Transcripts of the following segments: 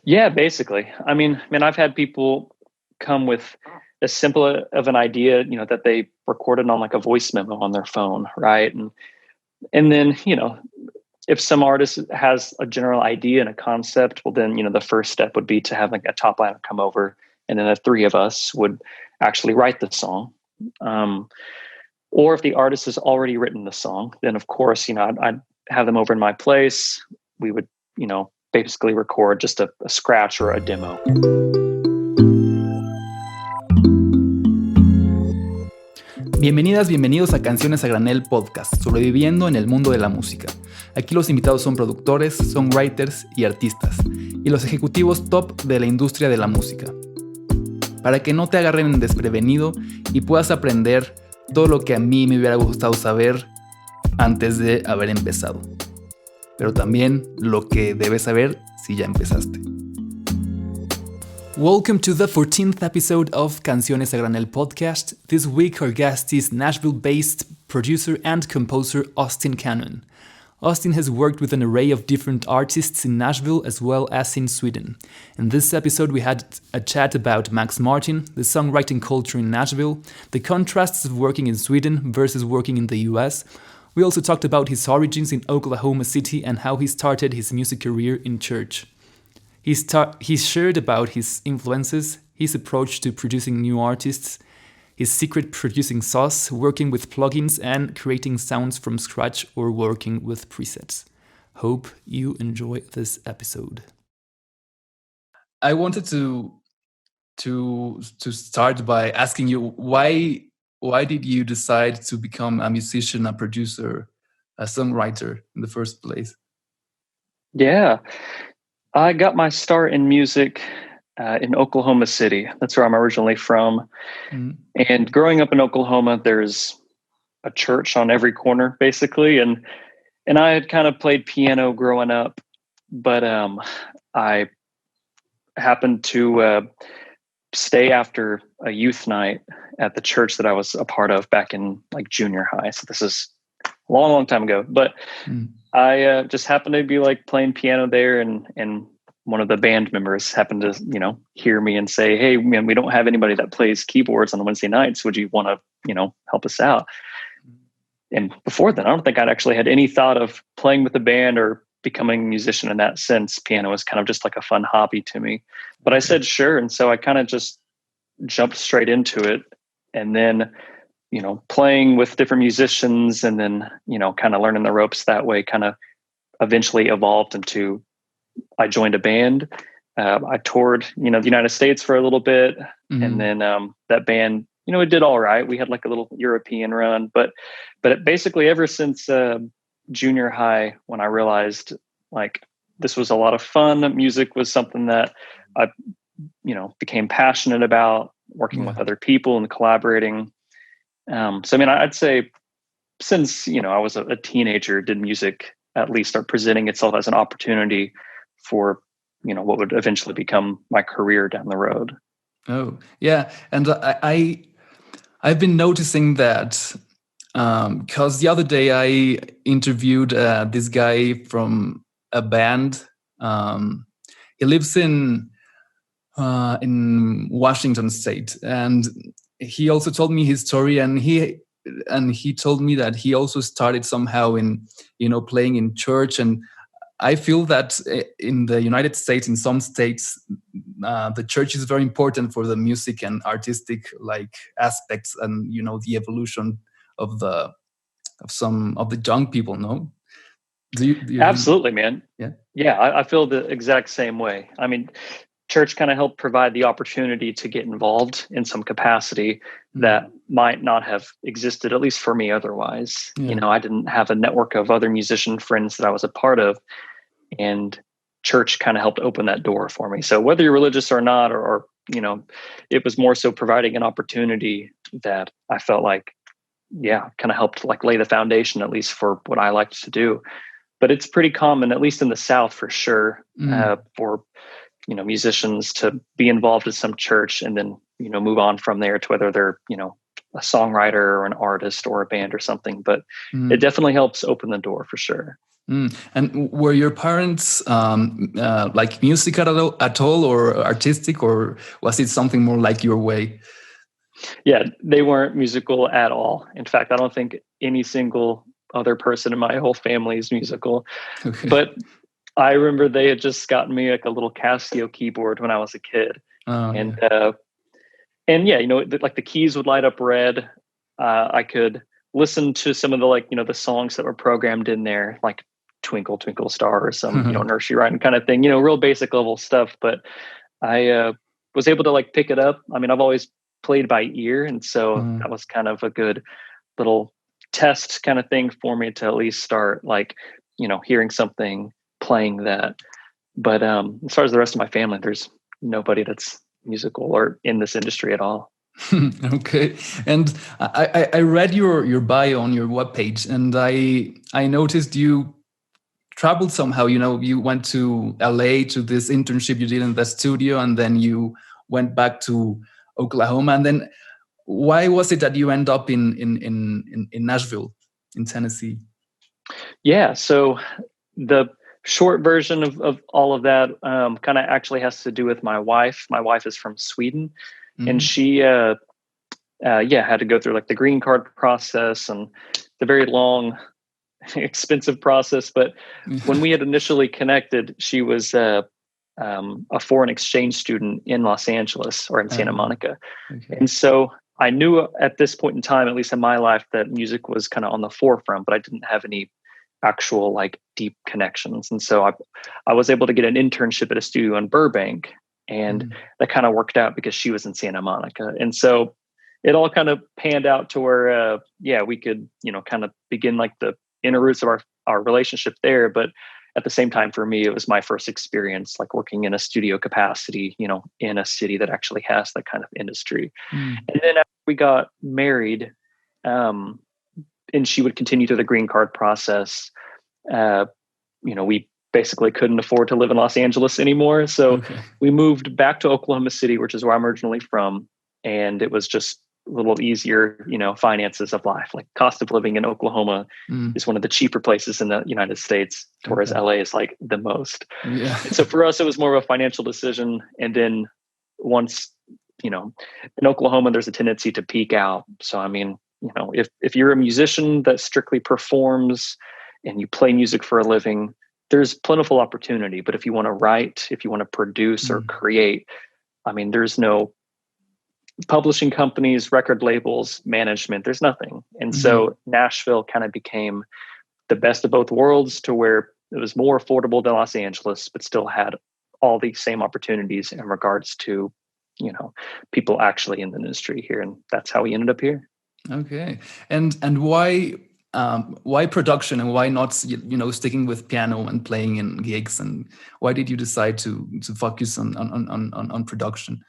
Yeah, basically. I mean, I've had people come with as simple of an idea, that they recorded on like a voice memo on their phone, right? And then, if some artist has a general idea and a concept, well, then, the first step would be to have like a top liner come over, and then the three of us would actually write the song. Or if the artist has already written the song, then of course, I'd have them over in my place. We would, basically record just a scratch or a demo. Bienvenidas, bienvenidos a Canciones a Granel Podcast, sobreviviendo en el mundo de la música. Aquí los invitados son productores, songwriters y artistas, y los ejecutivos top de la industria de la música. Para que no te agarren desprevenido y puedas aprender todo lo que a mí me hubiera gustado saber antes de haber empezado. Pero también lo que debes saber si ya empezaste. Welcome to the 14th episode of Canciones a Granel Podcast. This week our guest is Nashville-based producer and composer Austin Cannon. Austin has worked with an array of different artists in Nashville as well as in Sweden. In this episode we had a chat about Max Martin, the songwriting culture in Nashville, the contrasts of working in Sweden versus working in the US. We also talked about his origins in Oklahoma City and how he started his music career in church. He shared about his influences, his approach to producing new artists, his secret producing sauce, working with plugins and creating sounds from scratch or working with presets. Hope you enjoy this episode. I wanted to start by asking you why did you decide to become a musician, a producer, a songwriter in the first place? Yeah, I got my start in music in Oklahoma City. That's where I'm originally from. Mm. And growing up in Oklahoma, there's a church on every corner, basically. And I had kind of played piano growing up, but I happened to stay after a youth night at the church that I was a part of back in like junior high. So this is a long, long time ago. But I just happened to be like playing piano there, and one of the band members happened to, hear me and say, "Hey, man, we don't have anybody that plays keyboards on Wednesday nights. Would you want to, help us out?" And before then, I don't think I'd actually had any thought of playing with the band or becoming a musician in that sense. Piano was kind of just like a fun hobby to me. But I said sure. And so I kind of just jumped straight into it. And then, playing with different musicians and then, kind of learning the ropes that way kind of eventually evolved into, I joined a band. I toured, the United States for a little bit. Mm-hmm. And then that band, it did all right. We had like a little European run, but basically ever since junior high, when I realized like this was a lot of fun, music was something that I, became passionate about, working with other people and collaborating. So, I'd say since, I was a teenager, did music at least start presenting itself as an opportunity for, what would eventually become my career down the road. Oh, yeah. And I've been noticing that because the other day I interviewed this guy from a band. He lives in Washington State, and he also told me his story. And he told me that he also started somehow in playing in church. And I feel that in the United States, in some states, the church is very important for the music and artistic like aspects, and the evolution of some of the young people. No, do you Absolutely, man. Yeah, I feel the exact same way. Church kind of helped provide the opportunity to get involved in some capacity that might not have existed, at least for me otherwise. Yeah. I didn't have a network of other musician friends that I was a part of, and church kind of helped open that door for me. So whether you're religious or not, or it was more so providing an opportunity that I felt like, kind of helped like lay the foundation, at least for what I liked to do. But it's pretty common, at least in the South for sure, for musicians to be involved in some church and then, move on from there to whether they're, a songwriter or an artist or a band or something. But it definitely helps open the door for sure. And were your parents like music at all, or artistic, or was it something more like your way? Yeah, they weren't musical at all. In fact, I don't think any single other person in my whole family is musical. Okay. But I remember they had just gotten me like a little Casio keyboard when I was a kid. Oh, and yeah. And yeah, like the keys would light up red. I could listen to some of the the songs that were programmed in there, like Twinkle Twinkle Star or some nursery rhyme kind of thing. Real basic level stuff. But I was able to like pick it up. I mean, I've always played by ear, and so that was kind of a good little test kind of thing for me to at least start like hearing something, playing that. But as far as the rest of my family, there's nobody that's musical or in this industry at all. Okay. And I read your bio on your webpage, and I noticed you traveled somehow. You went to LA to this internship you did in the studio, and then you went back to Oklahoma. And then why was it that you end up in Nashville, in Tennessee? Yeah. So the short version of all of that kind of actually has to do with my wife. My wife is from Sweden, and she had to go through like the green card process and the very long, expensive process. But when we had initially connected, she was a foreign exchange student in Los Angeles or in Santa Monica. Okay. And so I knew at this point in time, at least in my life, that music was kind of on the forefront, but I didn't have any actual like deep connections. And so I was able to get an internship at a studio in Burbank, and that kind of worked out because she was in Santa Monica. And so it all kind of panned out to where, we could, kind of begin like the inner roots of our relationship there. But at the same time, for me, it was my first experience like working in a studio capacity, in a city that actually has that kind of industry. And then after we got married, and she would continue through the green card process, we basically couldn't afford to live in Los Angeles anymore. So we moved back to Oklahoma City, which is where I'm originally from. And it was just a little easier, finances of life. Like cost of living in Oklahoma is one of the cheaper places in the United States, whereas LA is like the most. Yeah. And so for us, it was more of a financial decision. And then once, in Oklahoma, there's a tendency to peak out. So, I mean, if you're a musician that strictly performs and you play music for a living, there's plentiful opportunity. But if you want to write, if you want to produce or create, I mean, there's no publishing companies, record labels, management, there's nothing. And so Nashville kind of became the best of both worlds, to where it was more affordable than Los Angeles, but still had all these same opportunities in regards to, people actually in the industry here. And that's how we ended up here. Okay. And why production, and why not, sticking with piano and playing in gigs? And why did you decide to focus on production?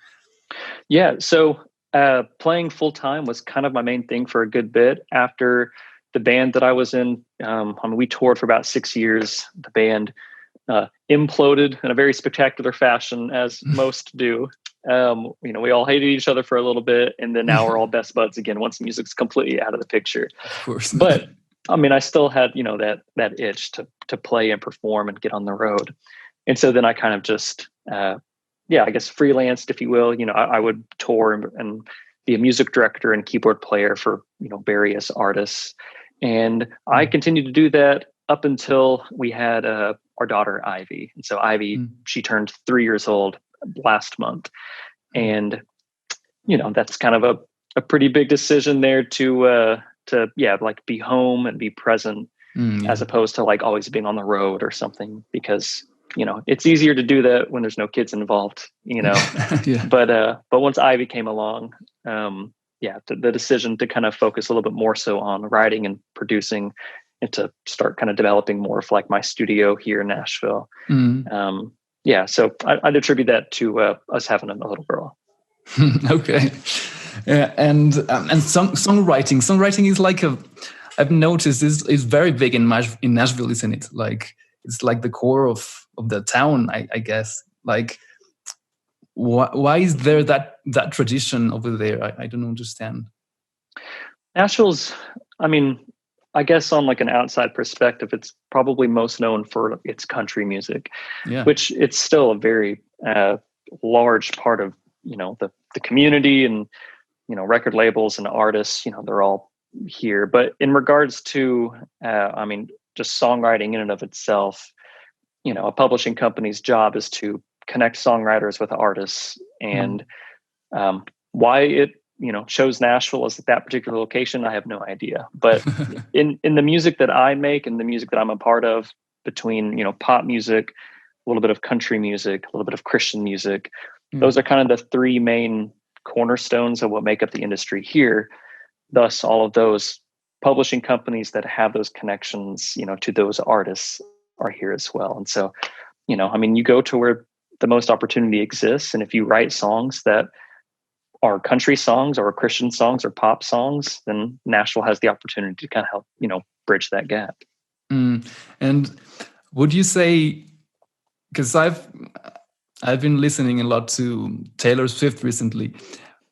Yeah. So playing full time was kind of my main thing for a good bit. After the band that I was in, we toured for about 6 years. The band imploded in a very spectacular fashion, as most do. We all hated each other for a little bit, and then now we're all best buds again once music's completely out of the picture. Of course. But I mean, I still had, that itch to play and perform and get on the road. And so then I kind of just, I guess freelanced, if you will. I would tour and be a music director and keyboard player for, various artists. And I continued to do that up until we had our daughter, Ivy. And so Ivy, she turned 3 years old last month. And, that's kind of a pretty big decision there to like be home and be present, as opposed to like always being on the road or something, because, it's easier to do that when there's no kids involved, Yeah. But once Ivy came along, the decision to kind of focus a little bit more so on writing and producing, and to start kind of developing more of like my studio here in Nashville. So I'd attribute that to us having a little girl. Okay. And songwriting is like I've noticed is very big in Nashville, isn't it? Like it's like the core of the town, I guess. Like why is there that tradition over there? I don't understand. Nashville's, I mean, I guess on like an outside perspective, it's probably most known for its country music, Yeah. which it's still a very large part of, the community, and, record labels and artists, they're all here. But in regards to, just songwriting in and of itself, a publishing company's job is to connect songwriters with artists, and why it chose Nashville as that particular location, I have no idea. But in the music that I make and the music that I'm a part of, between pop music, a little bit of country music, a little bit of Christian music, those are kind of the three main cornerstones of what make up the industry here. Thus, all of those publishing companies that have those connections, to those artists are here as well. And so, you go to where the most opportunity exists, and if you write songs that are country songs or Christian songs or pop songs, then Nashville has the opportunity to kind of help, bridge that gap. And would you say, because I've been listening a lot to Taylor Swift recently,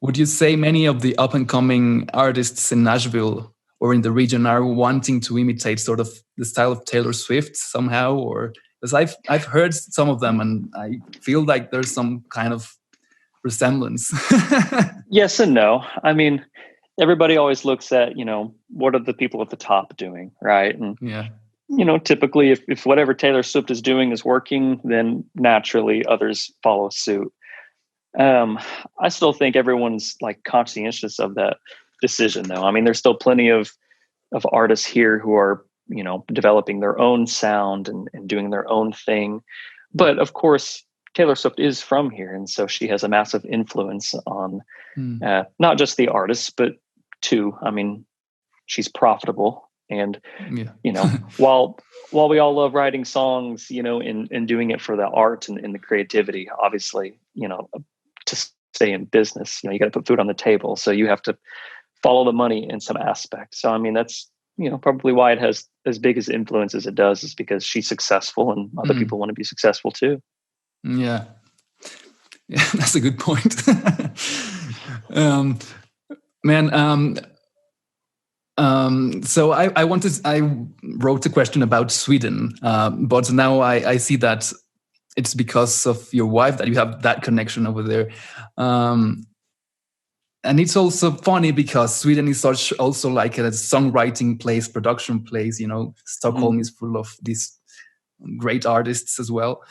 would you say many of the up and coming artists in Nashville or in the region are wanting to imitate sort of the style of Taylor Swift somehow? Or because I've heard some of them and I feel like there's some kind of resemblance. Yes and no. I mean, everybody always looks at, what are the people at the top doing, right? And yeah, typically if whatever Taylor Swift is doing is working, then naturally others follow suit. I still think everyone's like conscientious of that decision, though. I mean, there's still plenty of artists here who are, developing their own sound and doing their own thing. But of course, Taylor Swift is from here, and so she has a massive influence on not just the artists, but too. I mean, she's profitable, and while we all love writing songs, and doing it for the art and the creativity, obviously, to stay in business, you got to put food on the table, so you have to follow the money in some aspect. So I mean, that's probably why it has as big as influence as it does, is because she's successful and other people want to be successful too. Yeah, that's a good point. So I wrote a question about Sweden, but now I see that it's because of your wife that you have that connection over there. And it's also funny because Sweden is also like a songwriting place, production place. Stockholm is full of these great artists as well.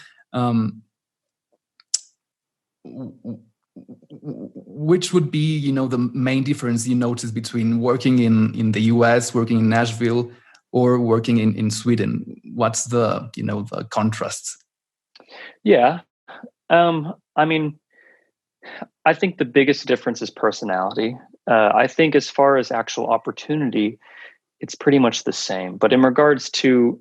Which would be, the main difference you notice between working in the US, working in Nashville, or working in Sweden? What's the, the contrast? Yeah. I mean, I think the biggest difference is personality. I think as far as actual opportunity, it's pretty much the same. But in regards to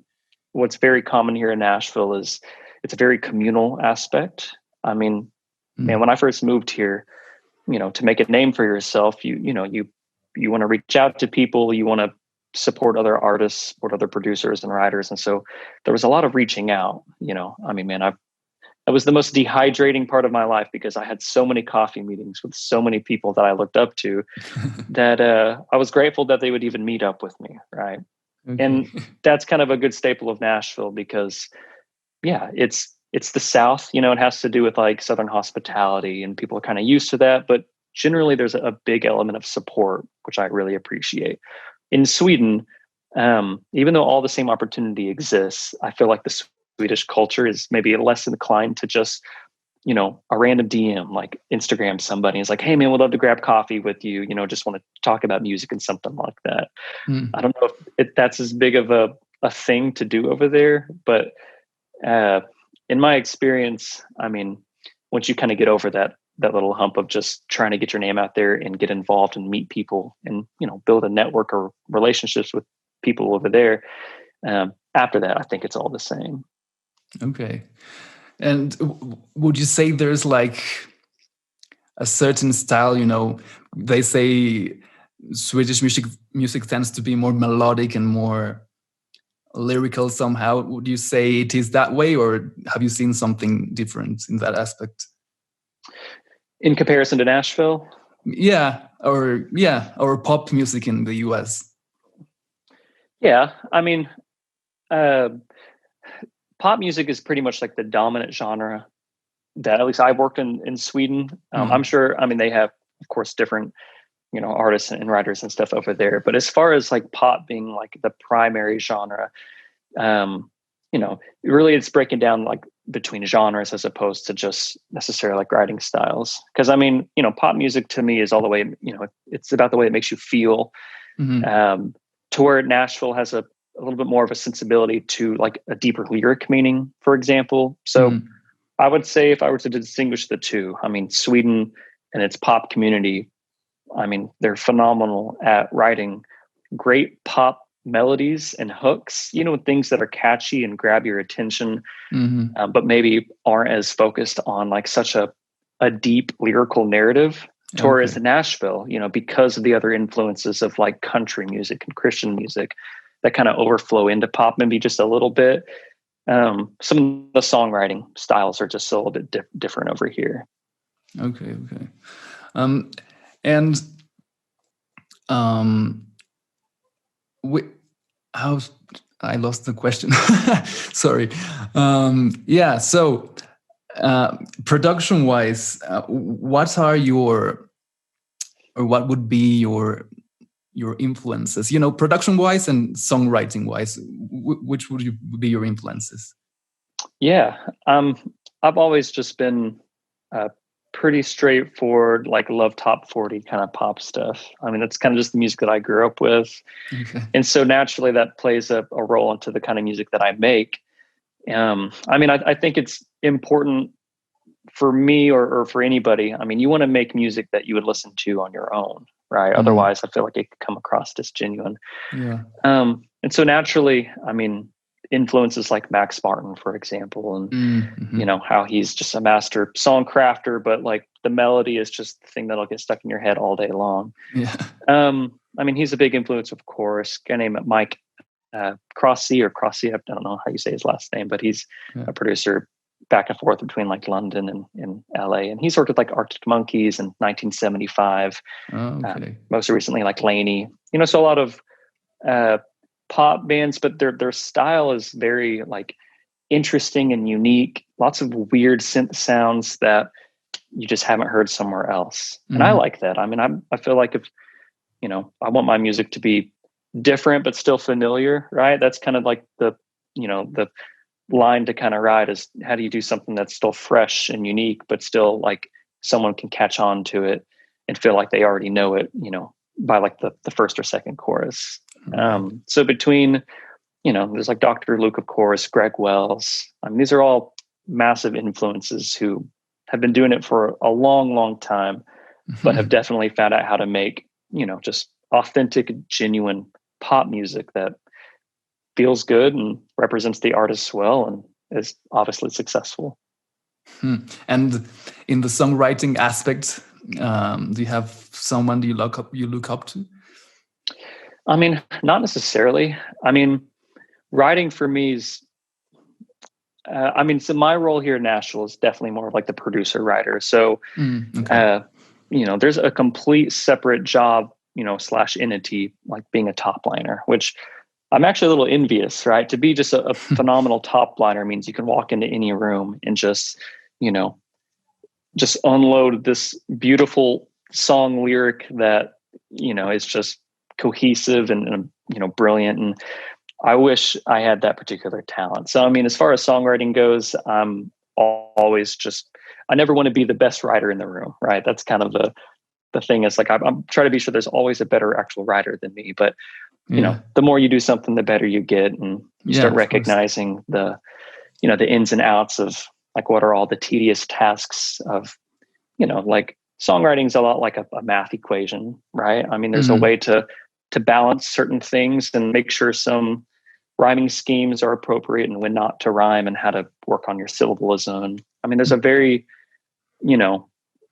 what's very common here in Nashville is it's a very communal aspect. I mean, man, when I first moved here, to make a name for yourself, you want to reach out to people, you want to support other artists, support other producers and writers. And so there was a lot of reaching out, I mean, man, that was the most dehydrating part of my life, because I had so many coffee meetings with so many people that I looked up to that I was grateful that they would even meet up with me. Right. Okay. And that's kind of a good staple of Nashville, because it's the South, it has to do with like Southern hospitality, and people are kind of used to that. But generally there's a big element of support, which I really appreciate. In Sweden, even though all the same opportunity exists, I feel like the Swedish culture is maybe less inclined to just, a random DM, like Instagram somebody is like, hey man, we'd love to grab coffee with you. Just want to talk about music and something like that. I don't know if that's as big of a thing to do over there, but in my experience, I mean, once you kind of get over that little hump of just trying to get your name out there and get involved and meet people and, build a network or relationships with people over there, after that, I think it's all the same. Okay. And would you say there's like a certain style, they say Swedish music tends to be more melodic and more lyrical somehow. Would you say it is that way, or have you seen something different in that aspect? In comparison to Nashville? Or pop music in the US. Yeah, I mean, uh, pop music is pretty much like the dominant genre that at least I've worked in Sweden. I'm sure, I mean, they have, of course, different, artists and writers and stuff over there. But as far as like pop being like the primary genre, um, really it's breaking down like between genres as opposed to just necessarily like writing styles. Because I mean, pop music to me is all the way, it's about the way it makes you feel. To where Nashville has a little bit more of a sensibility to like a deeper lyric meaning, for example. So I would say if I were to distinguish the two, I mean, Sweden and its pop community, I mean, they're phenomenal at writing great pop melodies and hooks, things that are catchy and grab your attention, but maybe aren't as focused on like such a deep lyrical narrative. Whereas in Nashville, because of the other influences of like country music and Christian music that kind of overflow into pop maybe just a little bit. Some of the songwriting styles are just a little bit different over here. Okay. And I lost the question. Sorry. So production wise, what would be your influences, production wise and songwriting wise, which would be your influences? Yeah. I've always just been pretty straightforward, like love top 40 kind of pop stuff. I mean, that's kind of just the music that I grew up with. Okay. And so naturally that plays a role into the kind of music that I make. I mean, I think it's important for me or for anybody. I mean, you want to make music that you would listen to on your own, right? Otherwise I feel like it could come across disgenuine. Yeah. And so naturally, I mean, influences like Max Martin, for example, and how he's just a master song crafter, but like the melody is just the thing that'll get stuck in your head all day long. Yeah. I mean, he's a big influence, of course. A guy named Mike Crossy, I don't know how you say his last name, but he's a producer back and forth between like London and LA, and he's worked with like Arctic Monkeys in 1975. Most recently like Laney, so a lot of pop bands, but their style is very like interesting and unique. Lots of weird synth sounds that you just haven't heard somewhere else. And I like that. I mean, I feel like if, I want my music to be different, but still familiar, right? That's kind of like the line to kind of ride is how do you do something that's still fresh and unique, but still like someone can catch on to it and feel like they already know it, by like the first or second chorus. So between, there's like Dr. Luke, of course, Greg Wells. I mean, these are all massive influences who have been doing it for a long, long time, but have definitely found out how to make, just authentic, genuine pop music that feels good and represents the artist well and is obviously successful. And in the songwriting aspect, do you have someone you look up to? I mean, not necessarily. I mean, writing for me is, so my role here in Nashville is definitely more of like the producer writer. So, there's a complete separate job, / entity, like being a top liner, which I'm actually a little envious, right? To be just a phenomenal top liner means you can walk into any room and just unload this beautiful song lyric that, is just cohesive and brilliant. And I wish I had that particular talent. So, I mean, as far as songwriting goes, I'm always I never want to be the best writer in the room, right? That's kind of the thing is like, I'm trying to be sure there's always a better actual writer than me, but the more you do something, the better you get. And you start recognizing the ins and outs of like, what are all the tedious tasks of, like songwriting is a lot like a math equation, right? I mean, there's a way to balance certain things and make sure some rhyming schemes are appropriate and when not to rhyme and how to work on your syllabalism. I mean, there's a very,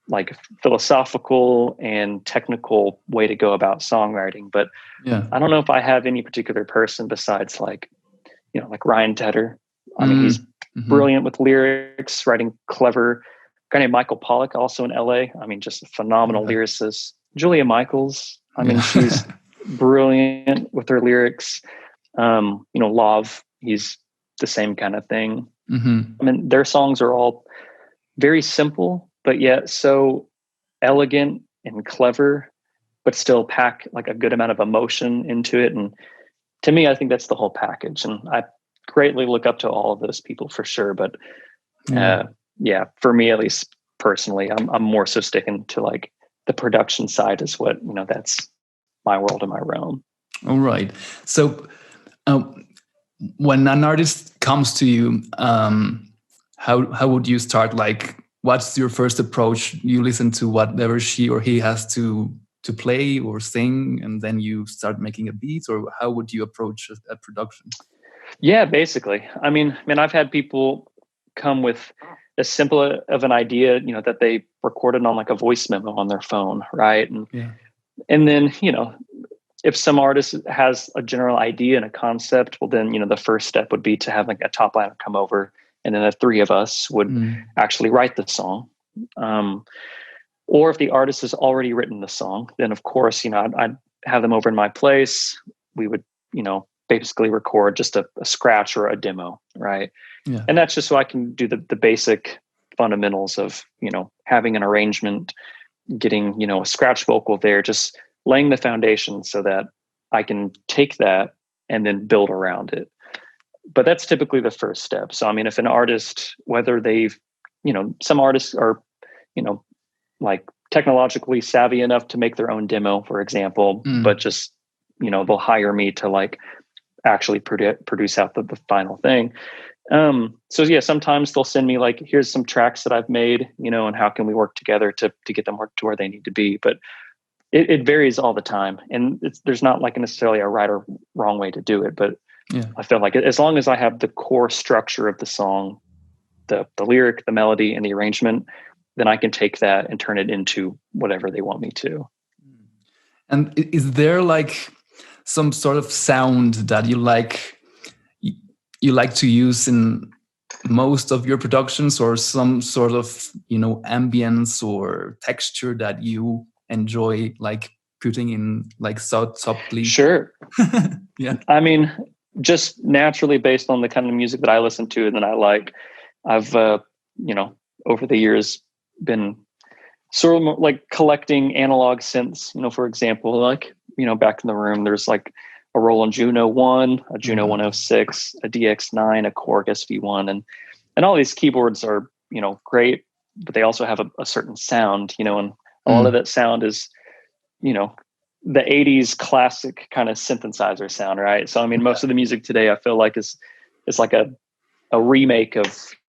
like philosophical and technical way to go about songwriting, but I don't know if I have any particular person besides like Ryan Tedder. I mean, he's brilliant with lyrics, writing clever. A guy named Michael Pollack, also in LA. I mean, just a phenomenal lyricist. Julia Michaels. I mean, she's brilliant with her lyrics. Love, he's the same kind of thing. Mm-hmm. I mean, their songs are all very simple, but yet so elegant and clever, but still pack like a good amount of emotion into it. And to me, I think that's the whole package. And I greatly look up to all of those people for sure. But for me, at least personally, I'm more so sticking to like the production side is what, that's my world and my realm. All right. So when an artist comes to you, how would you start? Like, what's your first approach? You listen to whatever she or he has to play or sing, and then you start making a beat, or how would you approach a production? Yeah, basically. I mean, I've had people come with as simple of an idea, that they recorded on like a voice memo on their phone, right? And then, if some artist has a general idea and a concept, well, then, the first step would be to have like a top line come over, and then the three of us would actually write the song. Or if the artist has already written the song, then of course, I'd have them over in my place. We would, basically record just a scratch or a demo, right? Yeah. And that's just so I can do the basic fundamentals of, having an arrangement, getting, a scratch vocal there, just laying the foundation so that I can take that and then build around it. But that's typically the first step. So, I mean, if an artist, whether they've, some artists are, like technologically savvy enough to make their own demo, for example, but just, they'll hire me to like actually produce out the final thing. So yeah, sometimes they'll send me like, here's some tracks that I've made, and how can we work together to get them to where they need to be. But it varies all the time. And there's not like necessarily a right or wrong way to do it. But I feel like as long as I have the core structure of the song, the lyric, the melody, and the arrangement, then I can take that and turn it into whatever they want me to. And is there like some sort of sound that you like to use in most of your productions, or some sort of ambience or texture that you enjoy like putting in like softly? Sure. Yeah. I mean, just naturally based on the kind of music that I listen to and that I like, I've over the years been sort of like collecting analog synths, for example, like, back in the room, there's like a Roland Juno 1, a Juno 106, a DX9, a Korg SV1, and all these keyboards are, great, but they also have a certain sound, and a lot of that sound is, the 80s classic kind of synthesizer sound, right? So, I mean, most of the music today, I feel like is like a remake of,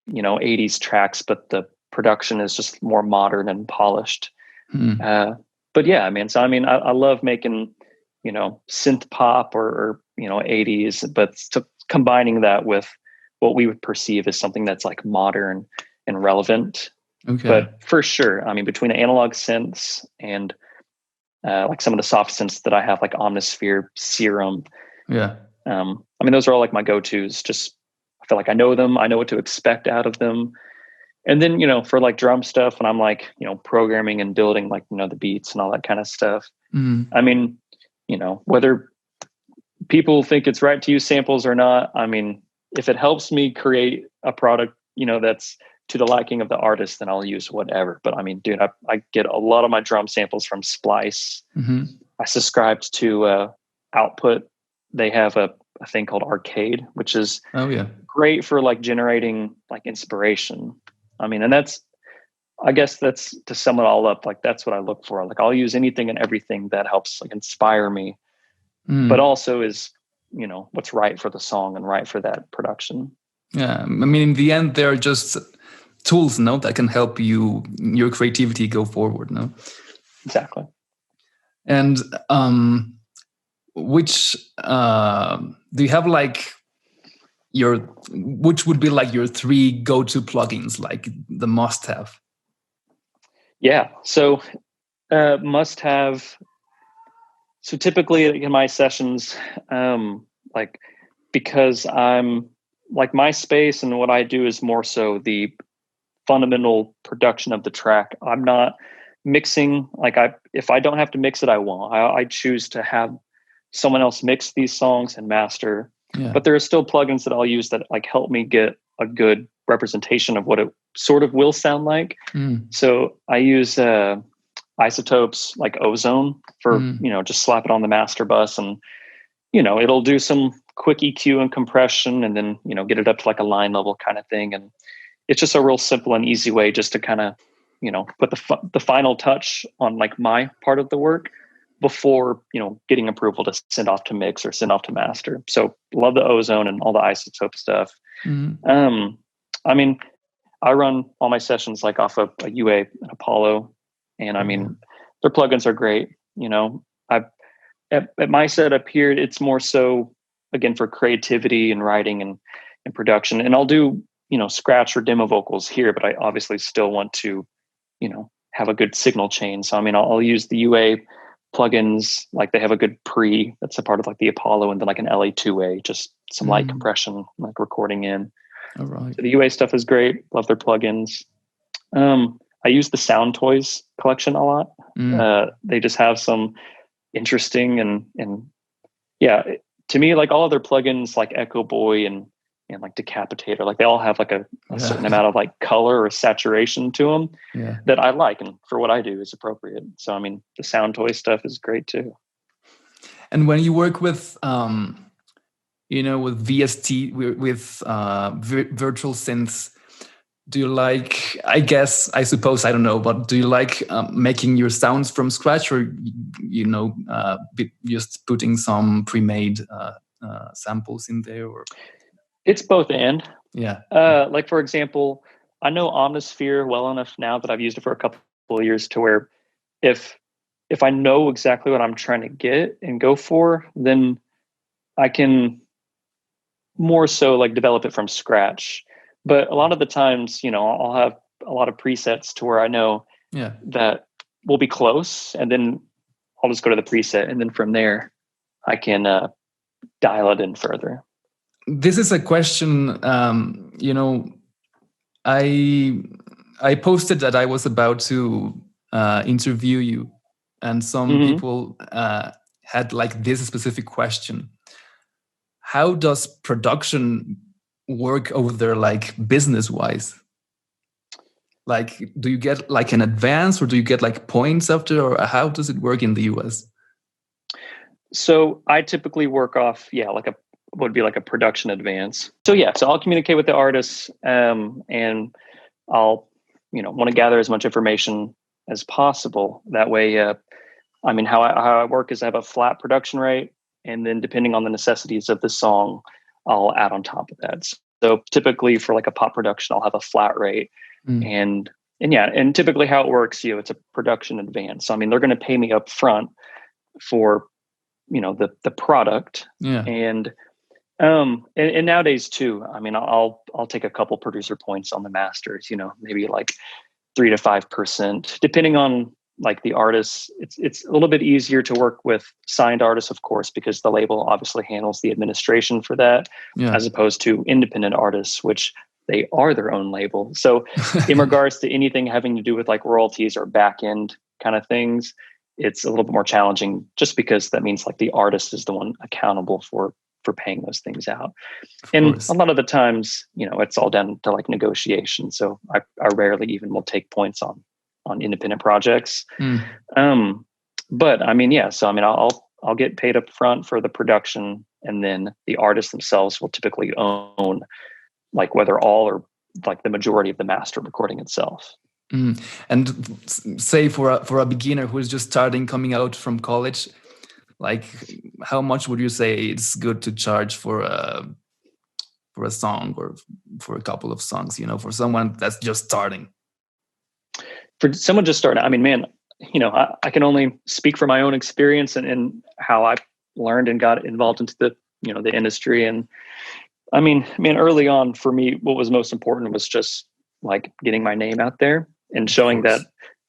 80s tracks, but the production is just more modern and polished. But yeah, I love making, synth pop or 80s, but combining that with what we would perceive as something that's like modern and relevant. Okay. But for sure, I mean, between the analog synths and like some of the soft synths that I have, like Omnisphere, Serum. Yeah. Those are all like my go-tos. Just, I feel like I know them. I know what to expect out of them. And then, for like drum stuff, and I'm like, programming and building like, the beats and all that kind of stuff. I mean, whether people think it's right to use samples or not, I mean, if it helps me create a product, that's to the liking of the artist, then I'll use whatever. But I mean, dude, I get a lot of my drum samples from Splice. I subscribed to Output. They have a thing called Arcade, which is great for like generating like inspiration. I mean, and I guess that's to sum it all up. Like, that's what I look for. Like, I'll use anything and everything that helps like inspire me, but also is, what's right for the song and right for that production. Yeah. I mean, in the end, they're just tools, that can help your creativity go forward, Exactly. And which do you have like which would be like your 3 go-to plugins, like the must-have? Yeah. So must-have. So typically in my sessions, like, because I'm like, my space and what I do is more so the fundamental production of the track. I'm not mixing. Like, if I don't have to mix it, I won't. I choose to have someone else mix these songs and master. Yeah. But there are still plugins that I'll use that like help me get a good representation of what it sort of will sound like. So I use Isotopes like Ozone for, just slap it on the master bus and, it'll do some quick EQ and compression and then, get it up to like a line level kind of thing. And it's just a real simple and easy way just to kind of, put the final touch on like my part of the work before, getting approval to send off to mix or send off to master. So love the Ozone and all the Isotope stuff. I mean, I run all my sessions like off of a UA and Apollo. And I mean, their plugins are great. At my setup here, it's more so again for creativity and writing and production. And I'll do, scratch or demo vocals here, but I obviously still want to, have a good signal chain. So I mean, I'll use the UA plugins, like they have a good pre that's a part of like the Apollo, and then like an LA2A, just some light compression, like recording in. All right. So the UA stuff is great. Love their plugins. I use the Sound Toys collection a lot. They just have some interesting and yeah, to me, like all of their plugins, like Echo Boy and like Decapitator, like they all have like a certain amount of like color or saturation to them that I like, and for what I do is appropriate. So I mean, the Sound Toy stuff is great too. And when you work with with VST, with virtual synths, do you like, I suppose, I don't know, but do you like making your sounds from scratch, or, just putting some pre-made samples in there? Or it's both and. Yeah. Like, for example, I know Omnisphere well enough now that I've used it for a couple of years to where if I know exactly what I'm trying to get and go for, then I can more so like develop it from scratch. But a lot of the times, I'll have a lot of presets to where I know that will be close, and then I'll just go to the preset, and then from there I can dial it in further. This is a question, I posted that I was about to interview you, and some people had like this specific question. How does production work over there, like business wise? Like, do you get like an advance, or do you get like points after, or how does it work in the US? So I typically work off, would be like a production advance. So I'll communicate with the artists, and I'll, want to gather as much information as possible. That way, how I work is I have a flat production rate, and then depending on the necessities of the song, I'll add on top of that. So typically for like a pop production, I'll have a flat rate, and typically how it works, it's a production advance. So, I mean, they're going to pay me up front for, the product, and nowadays too, I mean, I'll take a couple producer points on the masters, maybe like 3 to 5%, depending on like the artists. It's a little bit easier to work with signed artists, of course, because the label obviously handles the administration for that, as opposed to independent artists, which they are their own label. So in regards to anything having to do with like royalties or back end kind of things, it's a little bit more challenging, just because that means like the artist is the one accountable for paying those things out. And a lot of the times, it's all down to like negotiation. So I rarely even will take points on independent projects. But I mean, so I mean, I'll get paid up front for the production, and then the artists themselves will typically own like whether all or like the majority of the master recording itself. And say for a beginner who is just starting, coming out from college, like how much would you say it's good to charge for a song, or for a couple of songs, for someone that's just starting? For someone just starting, I mean, man, I can only speak from my own experience and how I learned and got involved into the industry. And I mean, early on for me, what was most important was just like getting my name out there and showing that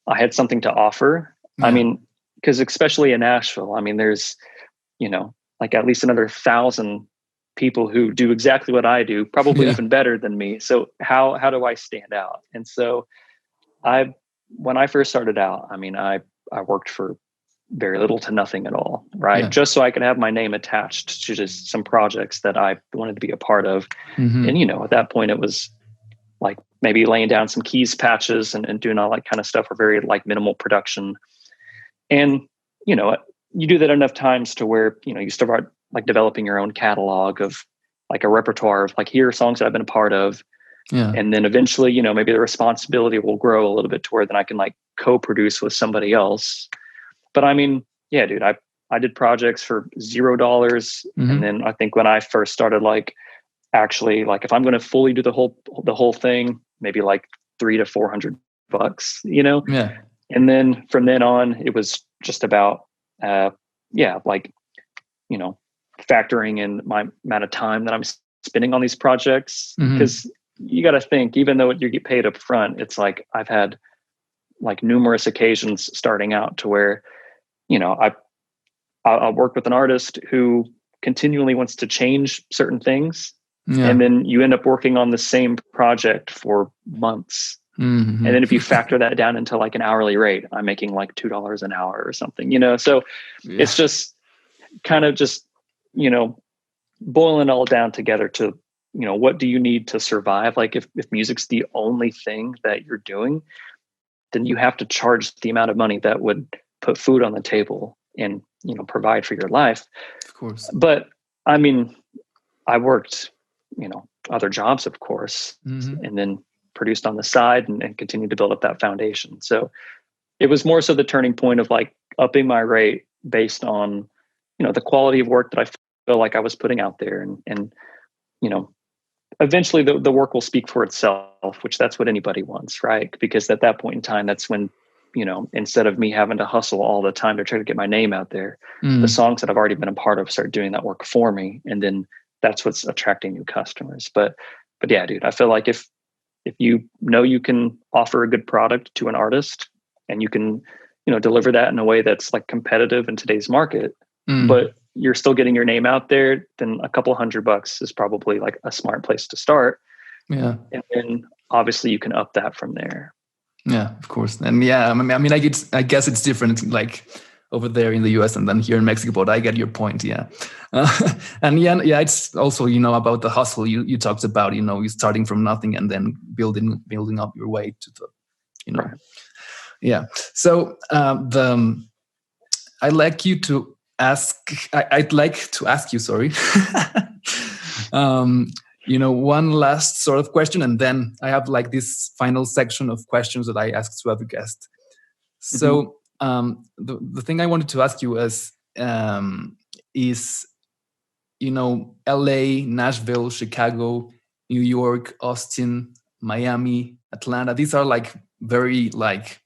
I had something to offer. I mean, because especially in Nashville, I mean, there's, like at least another 1,000 people who do exactly what I do, probably even better than me. So how do I stand out? And so when I first started out, I mean, I worked for very little to nothing at all, right? Yeah. Just so I could have my name attached to just some projects that I wanted to be a part of. And, at that point it was like maybe laying down some keys patches and doing all that kind of stuff, or very like minimal production. And, you do that enough times to where, you start like developing your own catalog of like a repertoire of like, here are songs that I've been a part of. Yeah. And then eventually, maybe the responsibility will grow a little bit to where then I can like co-produce with somebody else. But I mean, yeah, dude, I did projects for $0. And then I think when I first started, like actually, like if I'm going to fully do the whole thing, maybe like $300 to $400, Yeah. And then from then on, it was just about, factoring in my amount of time that I'm spending on these projects. Because you got to think, even though you get paid up front, it's like I've had like numerous occasions starting out to where, I'll work with an artist who continually wants to change certain things. Yeah. And then you end up working on the same project for months. And then if you factor that down into like an hourly rate, I'm making like $2 an hour or something, so it's just kind of just, boiling it all down together to, what do you need to survive? Like if music's the only thing that you're doing, then you have to charge the amount of money that would put food on the table and, provide for your life. Of course. But I mean, I worked, other jobs, of course, and then produced on the side and continued to build up that foundation. So it was more so the turning point of like upping my rate based on, the quality of work that I feel like I was putting out there. And eventually the work will speak for itself, which that's what anybody wants, right? Because at that point in time, that's when, instead of me having to hustle all the time to try to get my name out there, the songs that I've already been a part of start doing that work for me. And then that's what's attracting new customers. But yeah, dude, I feel like if you can offer a good product to an artist and you can, deliver that in a way that's like competitive in today's market, but you're still getting your name out there, then a couple $100 is probably like a smart place to start. Yeah. And then obviously you can up that from there. Yeah, of course. And yeah, I guess it's different like over there in the US and then here in Mexico, but I get your point. Yeah. And yeah, it's also, about the hustle you talked about, you starting from nothing and then building up your way to the, Right. Yeah. So I'd like to ask you, sorry, one last sort of question, and then I have like this final section of questions that I ask to every guest. So the thing I wanted to ask you is LA, Nashville, Chicago, New York, Austin, Miami, Atlanta. These are like very like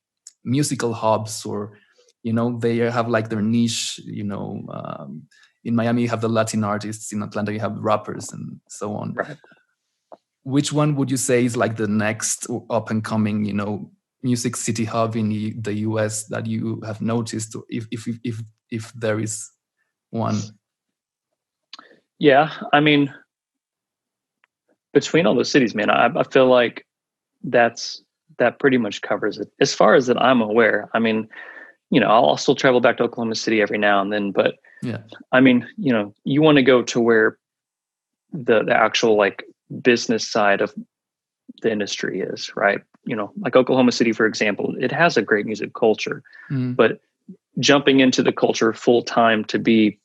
musical hubs, or they have like their niche. In Miami you have the Latin artists, in Atlanta you have rappers and so on. Right. Which one would you say is like the next up and coming, music city hub in the US that you have noticed, if there is one? Yeah, I mean, between all those cities, man, I feel like that pretty much covers it as far as that I'm aware. I mean, I'll still travel back to Oklahoma City every now and then, but yeah, I mean, you want to go to where the actual like business side of the industry is, right? Like Oklahoma City, for example, it has a great music culture, but jumping into the culture full time to be,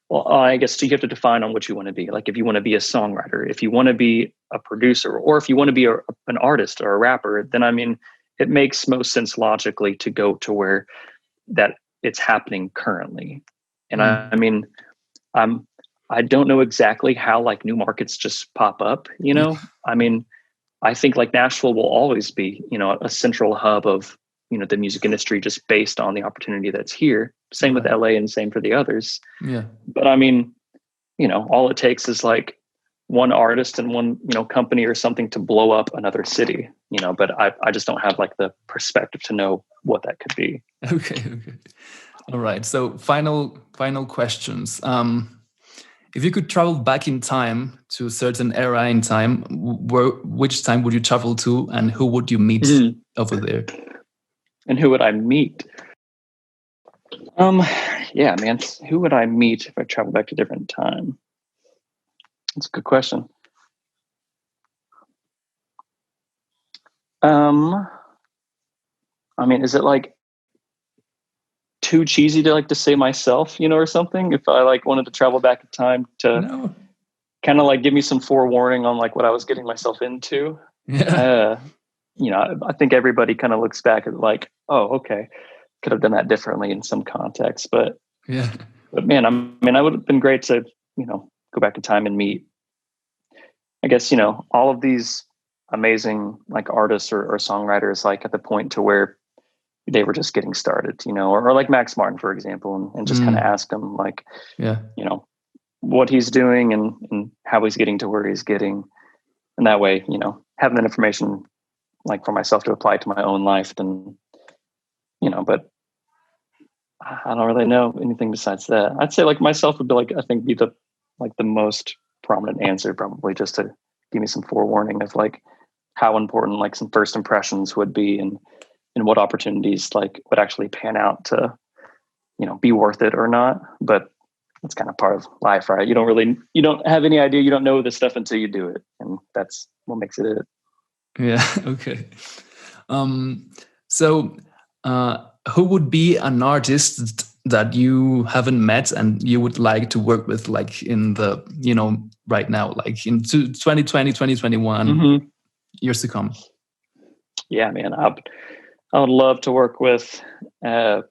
well, I guess you have to define on what you want to be. Like if you want to be a songwriter, if you want to be a producer, or if you want to be an artist or a rapper, then I mean, it makes most sense logically to go to where that it's happening currently. And I mean, I don't know exactly how like new markets just pop up, I mean, I think like Nashville will always be, a central hub of, the music industry just based on the opportunity that's here. Same with LA and same for the others. Yeah. But I mean, all it takes is like one artist and one, company or something to blow up another city, but I just don't have like the perspective to know what that could be. Okay. All right. So final questions. If you could travel back in time to a certain era in time, which time would you travel to, and who would you meet over there? And who would I meet? Um, yeah, man. Who would I meet if I travel back to a different time? That's a good question. I mean, is it like too cheesy to like to say myself, or something? If I like wanted to travel back in time to kind of like give me some forewarning on like what I was getting myself into. Yeah. I think everybody kind of looks back at like, oh, okay, could have done that differently in some context, but Yeah. But man, I would have been great to, go back in time and meet, I guess, all of these amazing like artists or songwriters, like at the point to where they were just getting started, or like Max Martin, for example, and just kind of ask him like, Yeah. What he's doing and how he's getting to where he's getting. And that way, having that information like for myself to apply to my own life, then, but I don't really know anything besides that. I'd say like myself would be like, I think be the most prominent answer, probably just to give me some forewarning of like how important like some first impressions would be and what opportunities like would actually pan out to, be worth it or not. But it's kind of part of life, right? You don't have any idea. You don't know this stuff until you do it. And that's what makes it. Yeah. Okay. So, who would be an artist that you haven't met and you would like to work with, like in the, right now, like in 2020, 2021, years to come? Yeah, man. I would love to work with like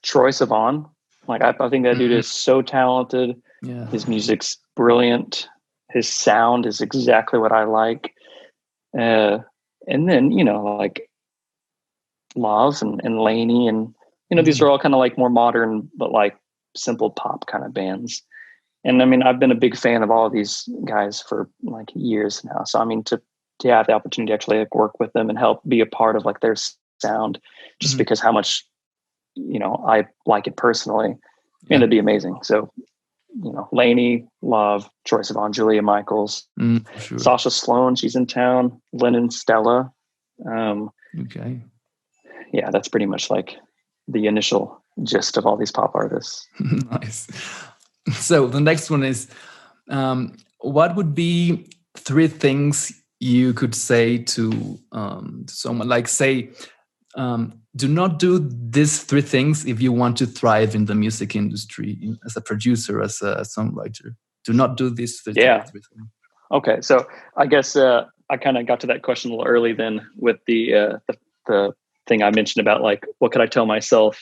Troye Sivan. Like I think that dude is so talented. Yeah. His music's brilliant. His sound is exactly what I like. And then, like Laws and Laney and, these are all kind of like more modern, but like simple pop kind of bands. And I mean, I've been a big fan of all of these guys for like years now. So, I mean, to have the opportunity to actually like work with them and help be a part of like their sound, just because how much, I like it personally, and it'd be amazing. So, Laney, Love, Troye Sivan, Julia Michaels, sure. Sasha Sloan, she's in town, Lennon Stella. Okay. Yeah, that's pretty much like the initial gist of all these pop artists. Nice. So the next one is, what would be 3 things you could say to someone, like say, do not do these 3 things if you want to thrive in the music industry as a producer, as a songwriter. Do not do these 3 things. Okay, so I guess I kind of got to that question a little early then with the thing I mentioned about like what could I tell myself,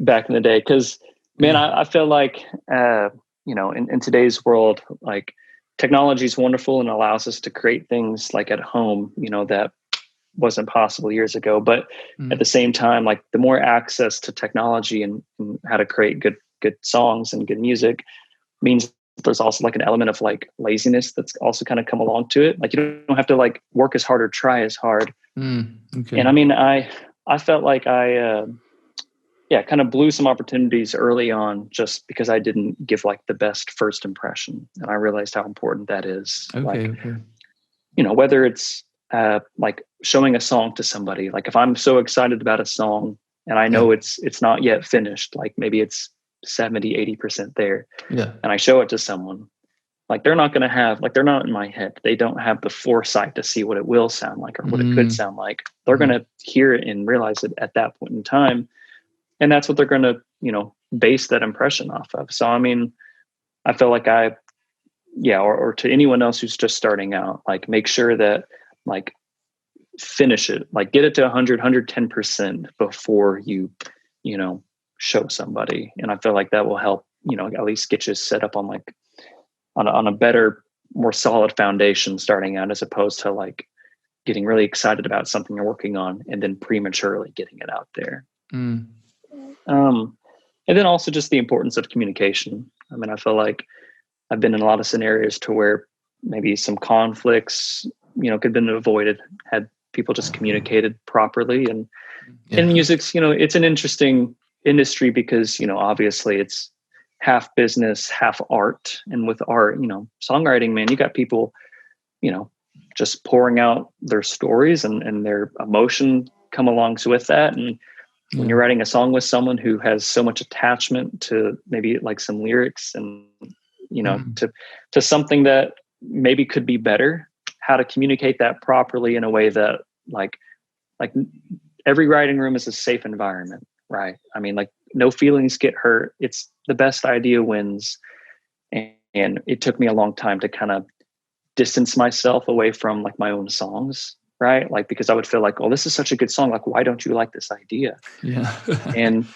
back in the day? Because man, I feel like in today's world, like technology is wonderful and allows us to create things like at home, that wasn't possible years ago. But at the same time, like the more access to technology and how to create good songs and good music means there's also like an element of like laziness that's also kind of come along to it. Like you don't have to like work as hard or try as hard. Okay. And I mean, I felt like I kind of blew some opportunities early on just because I didn't give like the best first impression. And I realized how important that is. Okay. Whether it's like showing a song to somebody, like if I'm so excited about a song and I know it's not yet finished, like maybe it's 70, 80% there. Yeah. And I show it to someone, like they're not going to have, like they're not in my head. They don't have the foresight to see what it will sound like or what it could sound like. They're going to hear it and realize it at that point in time. And that's what they're going to, base that impression off of. So, I mean, I feel like or to anyone else who's just starting out, like make sure that like finish it, like get it to 100, 110% before you, show somebody. And I feel like that will help, at least get you set up on like on a better, more solid foundation starting out, as opposed to like getting really excited about something you're working on and then prematurely getting it out there. And then also just the importance of communication. I mean, I feel like I've been in a lot of scenarios to where maybe some conflicts, could have been avoided had people just communicated properly. And in music's, it's an interesting industry because, obviously it's half business, half art. And with art, songwriting, man, you got people, just pouring out their stories and their emotion come along with that. And when you're writing a song with someone who has so much attachment to maybe like some lyrics and, to something that maybe could be better, how to communicate that properly in a way that like every writing room is a safe environment, right? I mean, like no feelings get hurt. It's the best idea wins. And it took me a long time to kind of distance myself away from like my own songs, right? Like, because I would feel like, oh, this is such a good song. Like, why don't you like this idea? Yeah. And,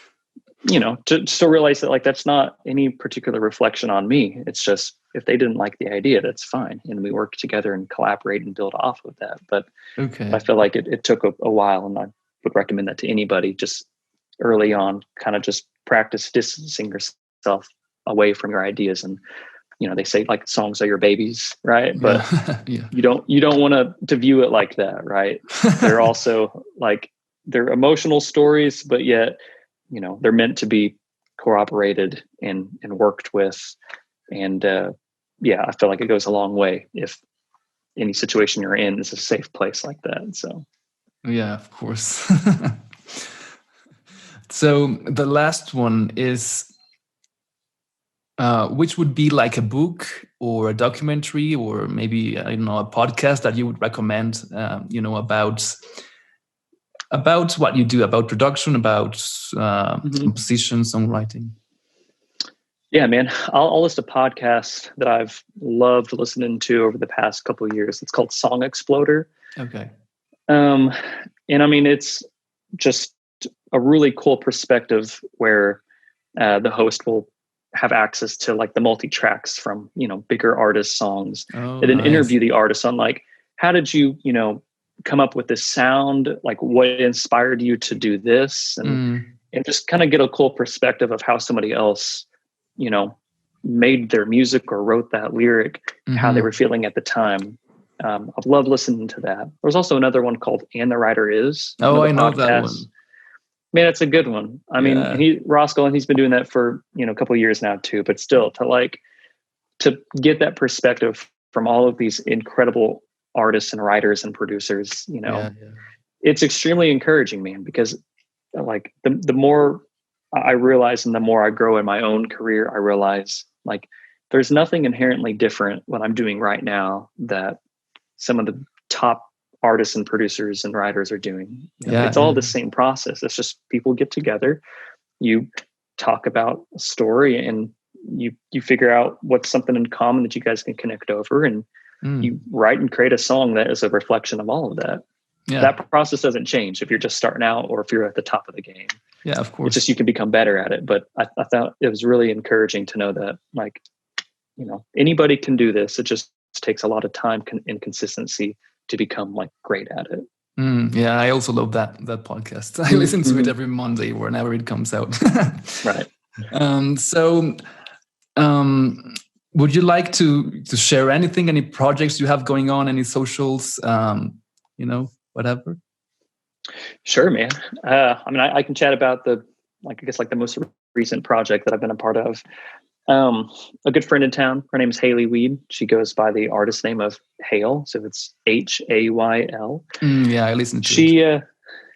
to still realize that like, that's not any particular reflection on me. It's just, if they didn't like the idea, that's fine. And we work together and collaborate and build off of that. But I feel like it took a while, and I would recommend that to anybody just early on, kind of just practice distancing yourself away from your ideas. And, they say like songs are your babies, right? But you don't want to view it like that, right? They're also like, they're emotional stories, but yet, they're meant to be cooperated and worked with. And I feel like it goes a long way if any situation you're in is a safe place like that. So yeah, of course. So the last one is, which would be like a book or a documentary or maybe, a podcast that you would recommend, about what you do, about production, about composition, songwriting? Yeah, man, I'll list a podcast that I've loved listening to over the past couple of years. It's called Song Exploder. Okay. And I mean, it's just a really cool perspective where the host will have access to like the multi-tracks from, bigger artists' songs, and then interview the artists on like, how did you, come up with this sound? Like what inspired you to do this? And just kind of get a cool perspective of how somebody else, made their music or wrote that lyric, how they were feeling at the time. I've loved listening to that. There was also another one called And the Writer Is. Oh, I know that one. Man, it's a good one. I mean, Roscoe, and he's been doing that for, a couple of years now too, but still to get that perspective from all of these incredible artists and writers and producers, it's extremely encouraging, man, because like the more I realize and the more I grow in my own career, I realize like there's nothing inherently different what I'm doing right now that some of the top artists and producers and writers are doing. It's all the same process. It's just people get together, you talk about a story, and you figure out what's something in common that you guys can connect over, and you write and create a song that is a reflection of all of that. That process doesn't change if you're just starting out or if you're at the top of the game. Yeah, of course. It's just you can become better at it. But I thought it was really encouraging to know that, like, anybody can do this. It just takes a lot of time and consistency to become like great at it. Yeah, I also love that podcast. I listen to it every Monday whenever it comes out. Right. Would you like to share anything, any projects you have going on, any socials, whatever? Sure, man. I mean, I can chat about the most recent project that I've been a part of. A good friend in town, her name is Haley Weed. She goes by the artist name of Hale. So it's Hayl. Yeah, I listened to it.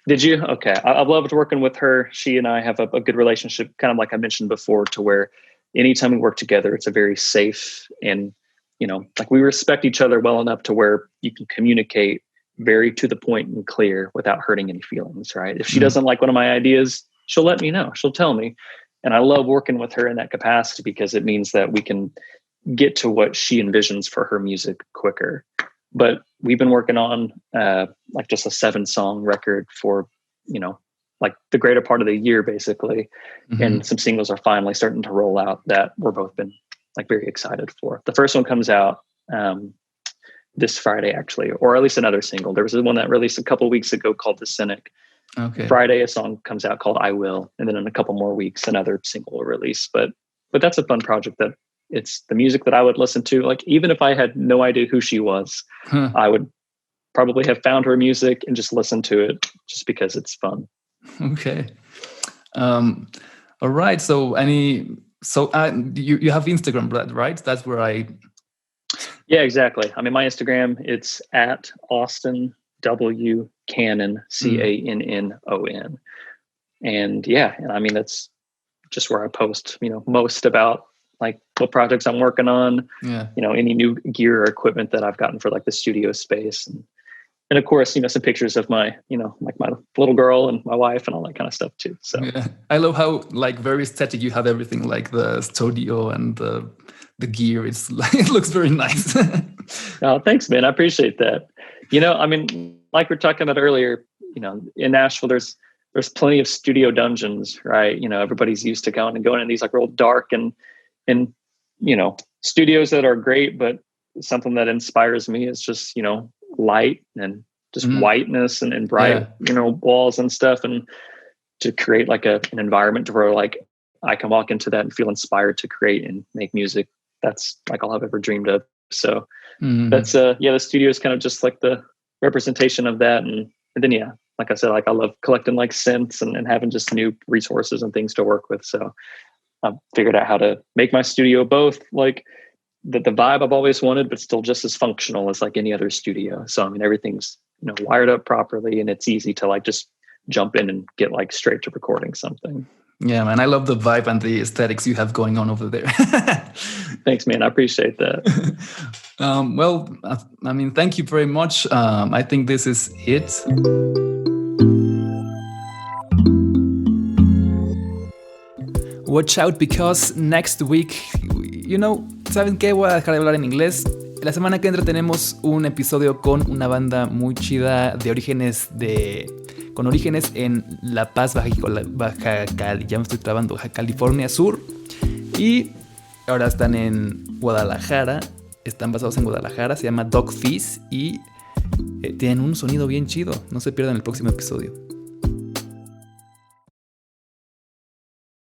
Did you? Okay. I've loved working with her. She and I have a good relationship, kind of like I mentioned before, to where anytime we work together, it's a very safe and, like we respect each other well enough to where you can communicate very to the point and clear without hurting any feelings, right? If she doesn't like one of my ideas, she'll let me know. She'll tell me. And I love working with her in that capacity because it means that we can get to what she envisions for her music quicker. But we've been working on like just a 7-song record for, like the greater part of the year, basically. And some singles are finally starting to roll out that we're both been like very excited for. The first one comes out this Friday, actually, or at least another single. There was one that released a couple weeks ago called The Cynic. Okay. Friday, a song comes out called I Will. And then in a couple more weeks, another single will release. But that's a fun project that it's the music that I would listen to. Like, even if I had no idea who she was, I would probably have found her music and just listened to it just because it's fun. Okay. All right. So you have Instagram, right? That's where Yeah, exactly. I mean, my Instagram, it's at Austin W Cannon, Cannon. And I mean, that's just where I post, most about like what projects I'm working on, any new gear or equipment that I've gotten for like the studio space. And of course, some pictures of my, like my little girl and my wife and all that kind of stuff too. So I love how like very aesthetic you have everything, like the studio and the gear. It's like, it looks very nice. Oh, thanks, man. I appreciate that. I mean, like we were talking about earlier, in Nashville, there's plenty of studio dungeons, right? Everybody's used to going in these like real dark and studios that are great, but something that inspires me is just, light and just whiteness and bright, walls and stuff. And to create like an environment where like I can walk into that and feel inspired to create and make music. That's like all I've ever dreamed of. So that's, the studio is kind of just like the representation of that. And then, like I said, like I love collecting like synths and having just new resources and things to work with. So I figured out how to make my studio both like the vibe I've always wanted, but still just as functional as like any other studio. So, I mean, everything's, wired up properly and it's easy to like just jump in and get like straight to recording something. Yeah, man, I love the vibe and the aesthetics you have going on over there. Thanks, man. I appreciate that. Well, I mean, thank you very much. I think this is it. Watch out because next week, ¿saben qué? Voy a dejar de hablar en inglés. La semana que entra tenemos un episodio con una banda muy chida con orígenes en La Paz, Baja California Sur. Y ahora están en Guadalajara. Están basados en Guadalajara. Se llama Dog Fizz y tienen un sonido bien chido. No se pierdan el próximo episodio.